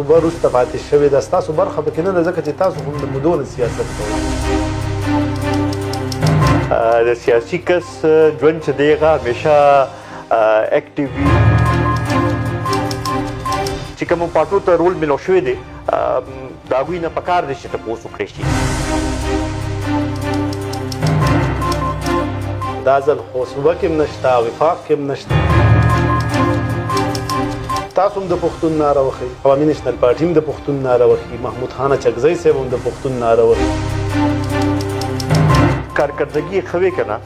صوبه وروسته پاتې شوې ده ستاسو برخه پکې نه ده ځکه چې تاسو هم د مودو نه سیاست کوئ د سیاسي کس ژوند چې دی هغه همیشه اکټیو وي چې کومو پارټو ته رول میلاو شوی دی د هغوی نه پکار دی چې تپوس وکړی شي دا ځل خو صوبه کې هم نشته وفاق کې هم نشته تاسو هم د پښتون ناره وښئ عوامي نیشنل پارټي هم د پښتون ناره وښي محمود خان اچکزی صاحب هم د پښتون ناره وښي کارکردګي یې ښه وی که نه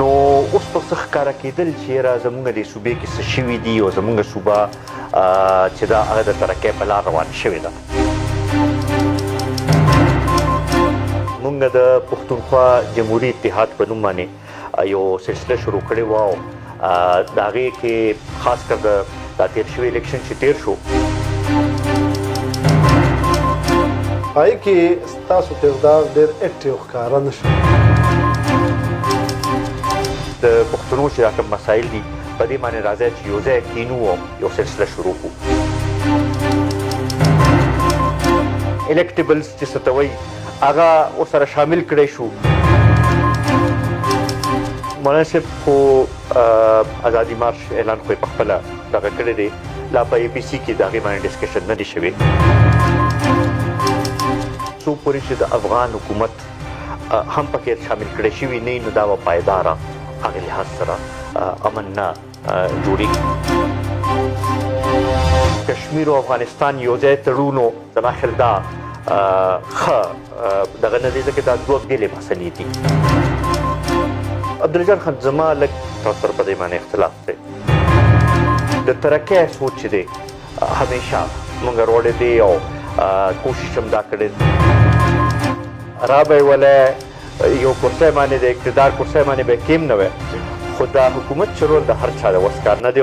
نو اوس په څه ښکاره کېدل چې یاره زموږ د صوبې کې څه شوي دي او زموږ صوبه چې دا هغه د ترقۍ په لار روان شوې ده موږ د پښتونخوا جمهوري اتحاد په نوم باندې یو سلسله شروع کړې وه او د هغې کې خاص کر د دا تیر شوی الیکشن چې تیر شو هغې کې ستاسو کردار ډېر اکټیو ښکاره نه شو د پښتنو چې دا کوم مسایل دي په دې باندې راځئ چې یو ځای کینو او یو سلسله شروع کړو الکټیبلز چې څه ته وایي هغه ورسره شامل کړی شو مولانا صاحب خو ازادي مارش اعلان خو یې پخپله دغه کړی دی لا په اے پي سي کې د هغې باندې ډسکشن نه دی شوی څو پورې چې د افغان حکومت هم پکې شامل کړی شوي نه نو دا به پایداره هغې لحاظ سره امن نه جوړېږي کشمیر او افغانستان یو ځای تړو نو زما خیال دا ښه دغه نه دی ځکه دا دوه بېلې مسلې دي عبدالجان خان زما لږ تاسو سره په دې باندې اختلاف دی د ترقۍ سوچ چې دی همیشه موږ روړی دی او کوشش هم دا کړی را به یې ولی یو کرسی باندې د اقتدار کرسی باندې به کیم نه وی خو دا حکومت چې رول د هر چا د وس کار نه دی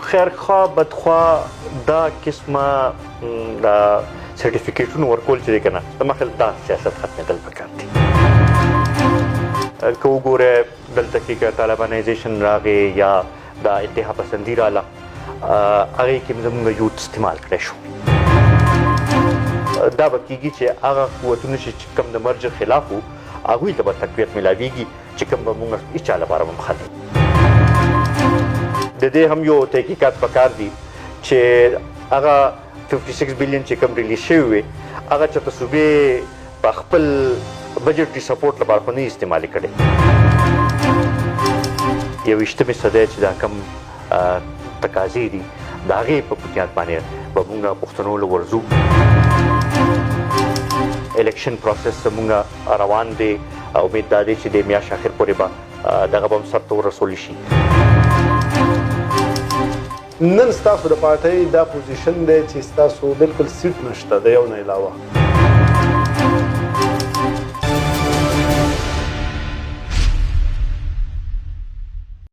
خیرخواه بدخواه دا قسمه سرټیفیکیټونه ورکول چې دی که نه زما خیال دا سیاست ختمېدل پکار دي که وګورئ دلته کې که طالبانایزیشن راغی یا دا انتها پسندي راله هغې کې زموږ یوت استعمال کړی شو دا به کېږي چې هغه قوتونه چې کوم د مرجع خلاف وو هغوی ته به تقویت میلاویږي چې کوم به مونږ هېچا لپاره هم ښه دی د دې هم یو تحقیقات پکار دي چې هغه 56 بلین چې کوم ریلیز شوي وي هغه چېرته صوبې په خپل بجټري سپورټ لپاره خو نه استعمالي کړی 21مې صدۍ چې دا کوم تقاضې دي د هغې په بنیاد باندې به مونږ پښتنو له ورځو الیکشن پروسس زموږ روان دی امید دا دی چې د میاشت اخر پورې به دغه به هم سرته ورسولی شي نن ستاسو د پارټۍ دا پوزیشن دی چې ستاسو بلکل سیټ نشته د یو نه علاوه